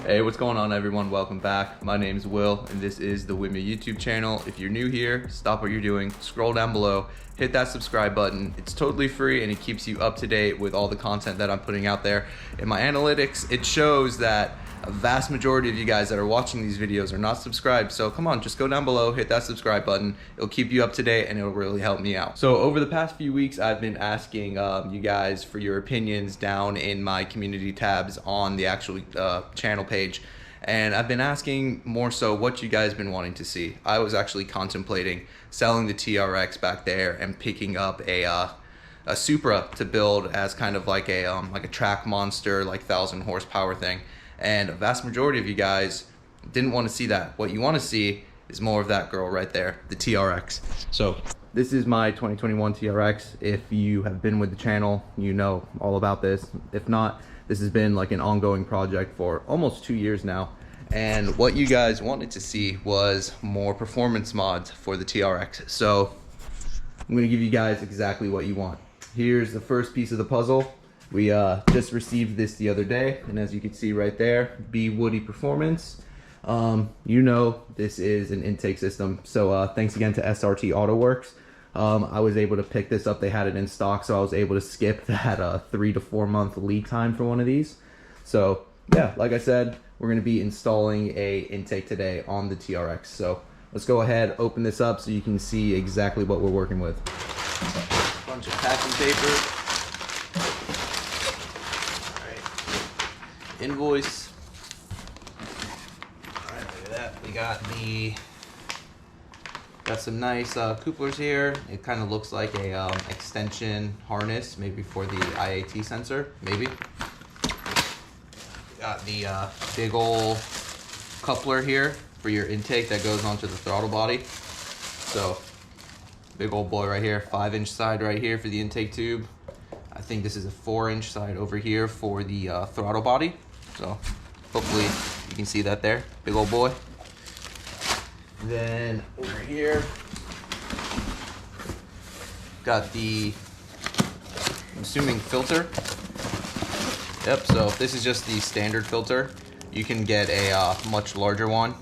Hey, what's going on everyone? Welcome back. My name is Will and this is the WIMA YouTube channel. If you're new here, stop what you're doing, scroll down below, hit that subscribe button. It's totally free and it keeps you up to date with all the content that I'm putting out there. In my analytics, it shows that a vast majority of you guys that are watching these videos are not subscribed. So come on, just go down below, hit that subscribe button. It'll keep you up to date and it'll really help me out. So over the past few weeks, I've been asking you guys for your opinions down in my community tabs on the actual channel page. And I've been asking more so what you guys been wanting to see. I was actually contemplating selling the TRX back there and picking up a Supra to build as kind of like a track monster, like 1,000 horsepower thing. And a vast majority of you guys didn't want to see that. What you want to see is more of that girl right there, the TRX. So this is my 2021 TRX. If you have been with the channel, you know all about this. If not, this has been like an ongoing project for almost 2 years now. And what you guys wanted to see was more performance mods for the TRX. So I'm gonna give you guys exactly what you want. Here's the first piece of the puzzle. We just received this the other day, and as you can see right there, BWoody Performance. You know this is an intake system, so thanks again to SRT AutoWorks. I was able to pick this up. They had it in stock, so I was able to skip that 3 to 4 month lead time for one of these. So yeah, like I said, we're going to be installing a intake today on the TRX. So let's go ahead, open this up so you can see exactly what we're working with. Bunch of packing paper. Invoice. All right, look at that. We got some nice couplers here. It kind of looks like a extension harness, maybe for the IAT sensor, maybe. We got the big old coupler here for your intake that goes onto the throttle body. So big old boy right here, 5-inch side right here for the intake tube. I think this is a 4-inch side over here for the throttle body. So hopefully you can see that there, big old boy. And then over here, got the, I'm assuming filter. Yep, so this is just the standard filter. You can get a much larger one.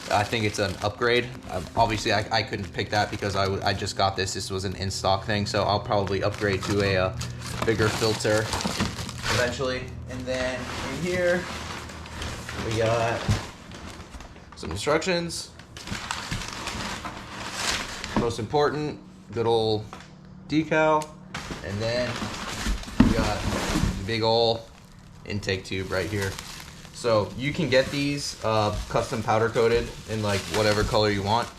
I think it's an upgrade. Obviously I couldn't pick that because I just got this. This was an in-stock thing, so I'll probably upgrade to a bigger filter eventually. And then in here we got some instructions. Most important, good old decal. And then we got the big old intake tube right here. So you can get these custom powder coated in like whatever color you want.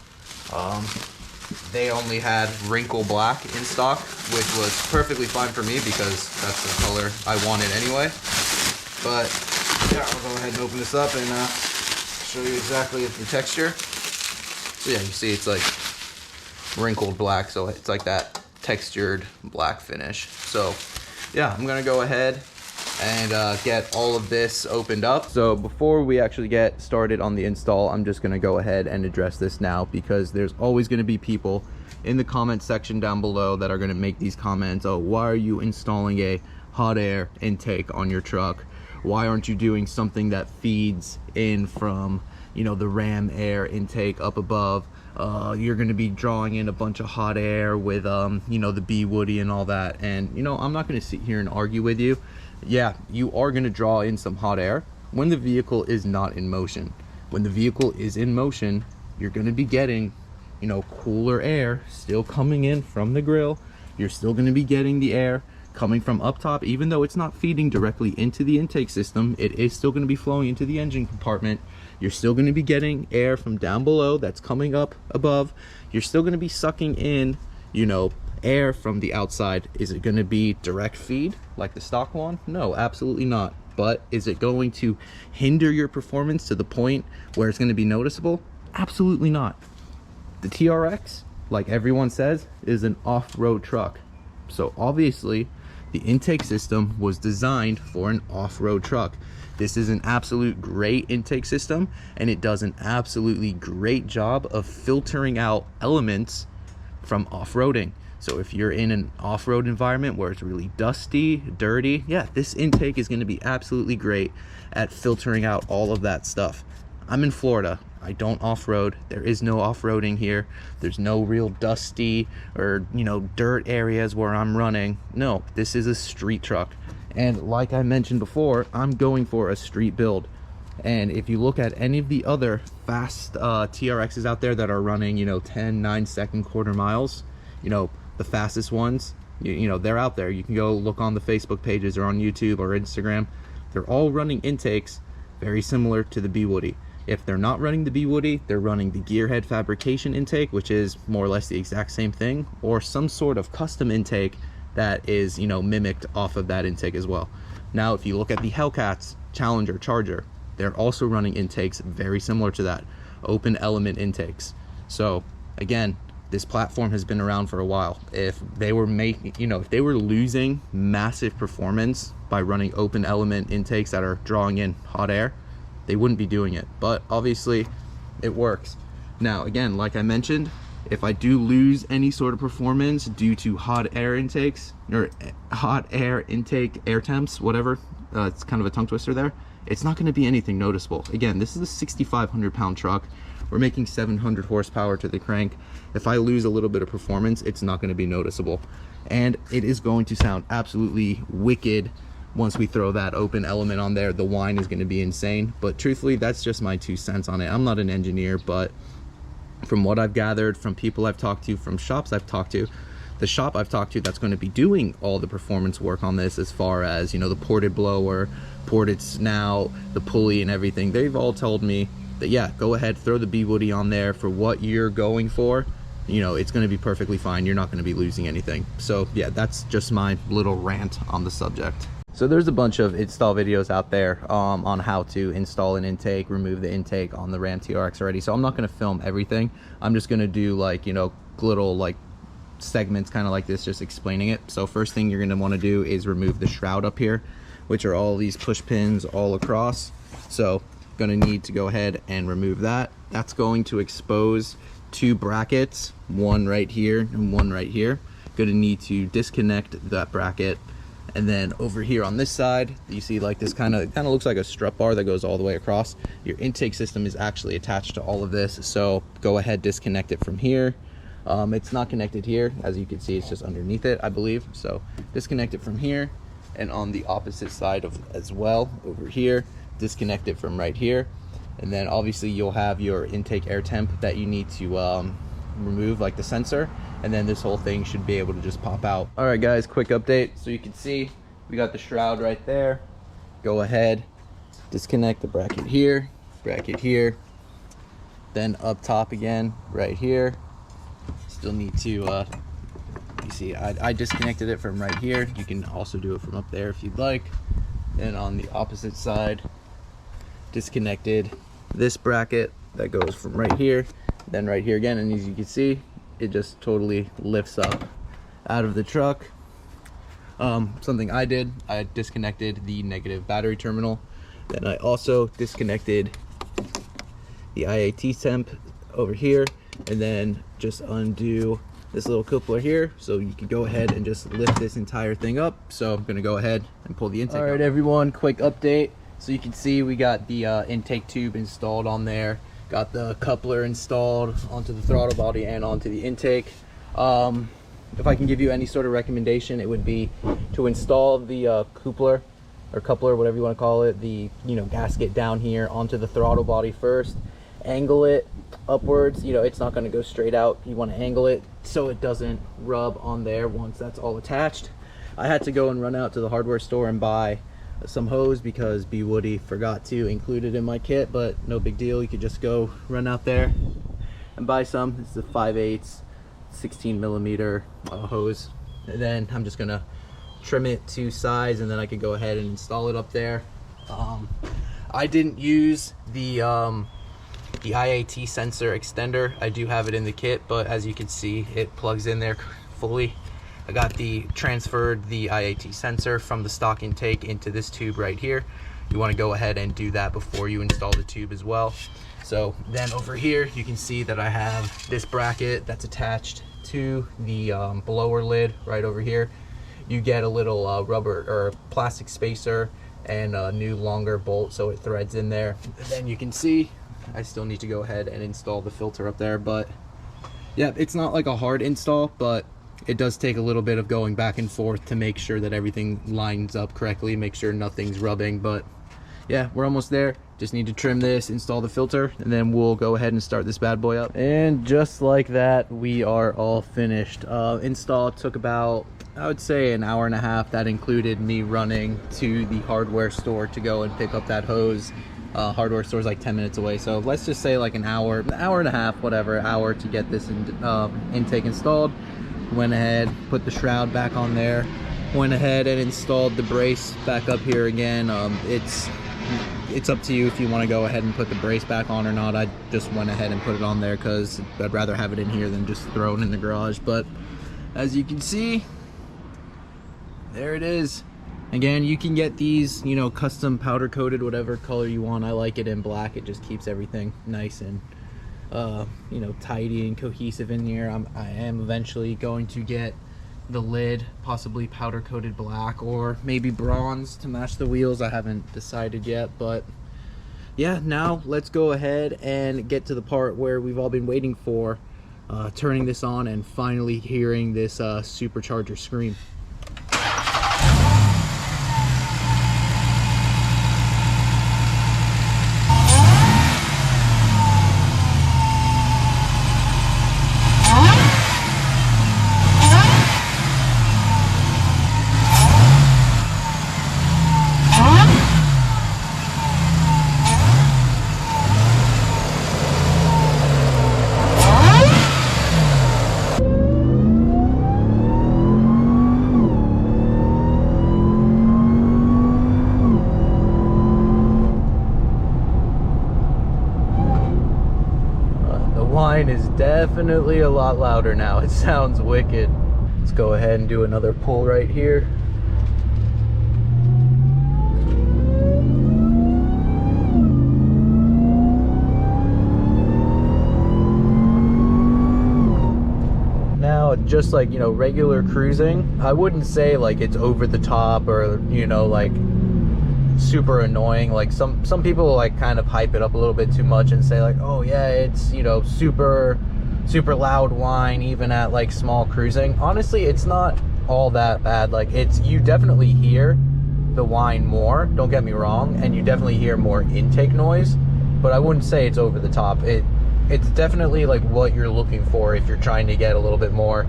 They only had wrinkle black in stock, which was perfectly fine for me because that's the color I wanted anyway. But yeah, I'll go ahead and open this up and show you exactly the texture. So yeah, you see it's like wrinkled black, so it's like that textured black finish. So yeah, I'm gonna go ahead and get all of this opened up. So before we actually get started on the install, I'm just gonna go ahead and address this now because there's always gonna be people in the comment section down below that are gonna make these comments. Oh, why are you installing a hot air intake on your truck? Why aren't you doing something that feeds in from, you know, the Ram air intake up above? You're going to be drawing in a bunch of hot air with, you know, the BWoody and all that. And, you know, I'm not going to sit here and argue with you. Yeah, you are going to draw in some hot air when the vehicle is not in motion. When the vehicle is in motion, you're going to be getting, you know, cooler air still coming in from the grill. You're still going to be getting the air coming from up top. Even though it's not feeding directly into the intake system, it is still going to be flowing into the engine compartment. You're still going to be getting air from down below that's coming up above. You're still going to be sucking in, you know, air from the outside. Is it going to be direct feed like the stock one? No, absolutely not. But is it going to hinder your performance to the point where it's going to be noticeable? Absolutely not. The TRX, like everyone says, is an off-road truck. So obviously the intake system was designed for an off-road truck. This is an absolute great intake system, and it does an absolutely great job of filtering out elements from off-roading. So if you're in an off-road environment where it's really dusty, dirty, yeah, this intake is going to be absolutely great at filtering out all of that stuff. I'm in Florida. I don't off-road. There is no off-roading here. There's no real dusty or, you know, dirt areas where I'm running. No, this is a street truck. And like I mentioned before, I'm going for a street build. And if you look at any of the other fast TRXs out there that are running, you know, 10, 9-second quarter miles, you know, the fastest ones, you know, they're out there. You can go look on the Facebook pages or on YouTube or Instagram. They're all running intakes very similar to the BWoody. If they're not running the BWoody, they're running the gearhead fabrication intake, which is more or less the exact same thing, or some sort of custom intake that is, you know, mimicked off of that intake as well. Now, if you look at the Hellcats, Challenger, Charger, they're also running intakes very similar to that, open element intakes. So again, this platform has been around for a while. If they were making, you know, if they were losing massive performance by running open element intakes that are drawing in hot air, they wouldn't be doing it. But obviously it works. Now again, like I mentioned, if I do lose any sort of performance due to hot air intakes or hot air intake air temps, whatever, it's kind of a tongue twister there, it's not going to be anything noticeable. Again, this is a 6,500 pound truck. We're making 700 horsepower to the crank. If I lose a little bit of performance, it's not going to be noticeable. And it is going to sound absolutely wicked once we throw that open element on there. The whine is going to be insane. But truthfully, that's just my 2 cents on it. I'm not an engineer, but from what I've gathered, from people I've talked to, from shops I've talked to, the shop I've talked to that's going to be doing all the performance work on this, as far as, you know, the ported blower, ported snout, the pulley and everything, they've all told me that, yeah, go ahead, throw the BWoody on there for what you're going for. You know, it's going to be perfectly fine. You're not going to be losing anything. So yeah, that's just my little rant on the subject. So there's a bunch of install videos out there on how to install an intake, remove the intake on the Ram TRX already. So I'm not going to film everything. I'm just going to do, like, you know, little like segments kind of like this, just explaining it. So first thing you're going to want to do is remove the shroud up here, which are all these push pins all across. So going to need to go ahead and remove that. That's going to expose 2 brackets, one right here and one right here. Going to need to disconnect that bracket. And then over here on this side, you see like this kind of looks like a strut bar that goes all the way across. Your intake system is actually attached to all of this. So go ahead, disconnect it from here. It's not connected here. As you can see, it's just underneath it, I believe. So disconnect it from here, and on the opposite side of as well, over here, disconnect it from right here. And then obviously you'll have your intake air temp that you need to remove, like the sensor, and then this whole thing should be able to just pop out. All right guys, quick update. So you can see we got the shroud right there. Go ahead, disconnect the bracket here, then up top again right here. Still need to you see I disconnected it from right here. You can also do it from up there if you'd like. And on the opposite side, disconnected this bracket that goes from right here, then right here again, and as you can see, it just totally lifts up out of the truck. Something I did, I disconnected the negative battery terminal, then I also disconnected the IAT temp over here, and then just undo this little coupler here, so you can go ahead and just lift this entire thing up. So I'm gonna go ahead and pull the intake. All right everyone, quick update. So you can see we got the intake tube installed on there, got the coupler installed onto the throttle body and onto the intake. If I can give you any sort of recommendation, it would be to install the coupler, whatever you want to call it, the, you know, gasket down here onto the throttle body first. Angle it upwards. You know, it's not going to go straight out. You want to angle it so it doesn't rub on there once that's all attached. I had to go and run out to the hardware store and buy some hose because BWoody forgot to include it in my kit, but no big deal. You could just go run out there and buy some. It's a 5/8 16 millimeter hose, and then I'm just gonna trim it to size, and then I could go ahead and install it up there. I didn't use the IAT sensor extender. I do have it in the kit, but as you can see, it plugs in there fully. I got transferred the IAT sensor from the stock intake into this tube right here. You want to go ahead and do that before you install the tube as well. So then over here, you can see that I have this bracket that's attached to the blower lid right over here, you get a little rubber or plastic spacer and a new longer bolt so it threads in there. And then you can see I still need to go ahead and install the filter up there, but yeah, it's not like a hard install, but it does take a little bit of going back and forth to make sure that everything lines up correctly, make sure nothing's rubbing. But yeah, we're almost there. Just need to trim this, install the filter, and then we'll go ahead and start this bad boy up. And just like that, we are all finished. Install took about, I would say, an hour and a half. That included me running to the hardware store to go and pick up that hose. Hardware store's like 10 minutes away, so let's just say like an hour and a half, whatever, hour to get this intake installed. Went ahead, put the shroud back on there, went ahead and installed the brace back up here again. It's up to you if you want to go ahead and put the brace back on or not. I just went ahead and put it on there because I'd rather have it in here than just throw it in the garage. But as you can see, there it is. Again, you can get these, you know, custom powder coated, whatever color you want. I like it in black. It just keeps everything nice and you know, tidy and cohesive in here. I am eventually going to get the lid possibly powder coated black or maybe bronze to match the wheels. I haven't decided yet, but yeah, now let's go ahead and get to the part where we've all been waiting for, turning this on and finally hearing this supercharger scream. Whine is definitely a lot louder now. It sounds wicked. Let's go ahead and do another pull right here. Now, just like, you know, regular cruising, I wouldn't say like it's over the top or, you know, like super annoying. Like some people like kind of hype it up a little bit too much and say like, oh yeah, it's, you know, super loud whine even at like small cruising. Honestly, it's not all that bad. Like you definitely hear the whine more, don't get me wrong, and you definitely hear more intake noise, but I wouldn't say it's over the top. It's definitely like what you're looking for if you're trying to get a little bit more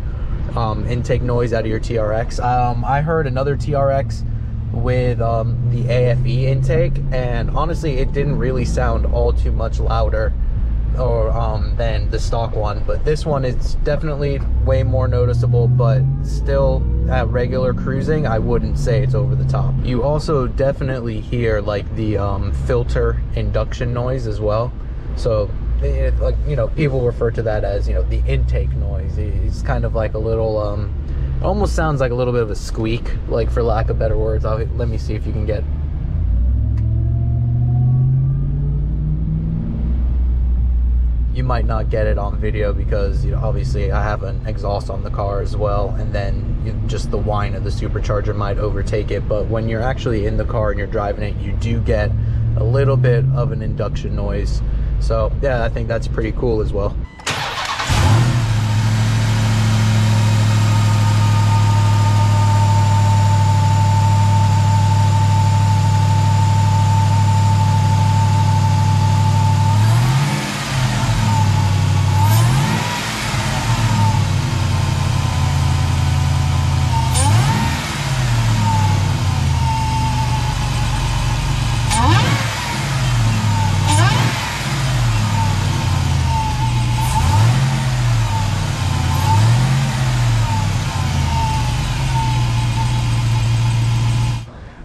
intake noise out of your TRX. I heard another TRX with the AFE intake, and honestly it didn't really sound all too much louder or than the stock one, but this one is definitely way more noticeable. But still, at regular cruising, I wouldn't say it's over the top. You also definitely hear like the filter induction noise as well. So like, you know, people refer to that as, you know, the intake noise. It's kind of like a little almost sounds like a little bit of a squeak, like, for lack of better words. Let me see if you can get. You might not get it on video because, you know, obviously I have an exhaust on the car as well, and then just the whine of the supercharger might overtake it. But when you're actually in the car and you're driving it, you do get a little bit of an induction noise. So yeah, I think that's pretty cool as well.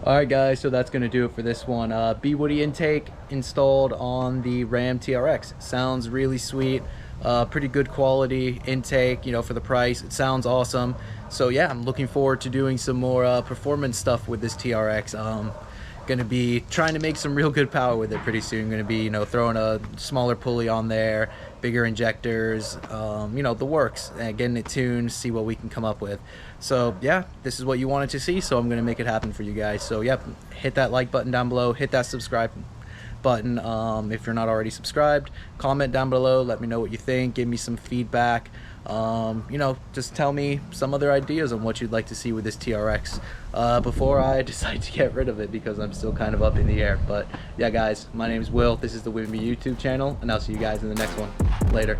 Alright guys, so that's going to do it for this one. BWoody Intake installed on the Ram TRX. Sounds really sweet. Pretty good quality intake, you know, for the price. It sounds awesome. So yeah, I'm looking forward to doing some more performance stuff with this TRX. Gonna be trying to make some real good power with it pretty soon. Gonna be, you know, throwing a smaller pulley on there, bigger injectors, you know, the works, and getting it tuned, see what we can come up with. So yeah, this is what you wanted to see, so I'm gonna make it happen for you guys. So yep, hit that like button down below, hit that subscribe button if you're not already subscribed. Comment down below, let me know what you think, give me some feedback. You know, just tell me some other ideas on what you'd like to see with this TRX before I decide to get rid of it, because I'm still kind of up in the air. But yeah guys, my name is Will, this is the BWoody YouTube channel, and I'll see you guys in the next one. Later.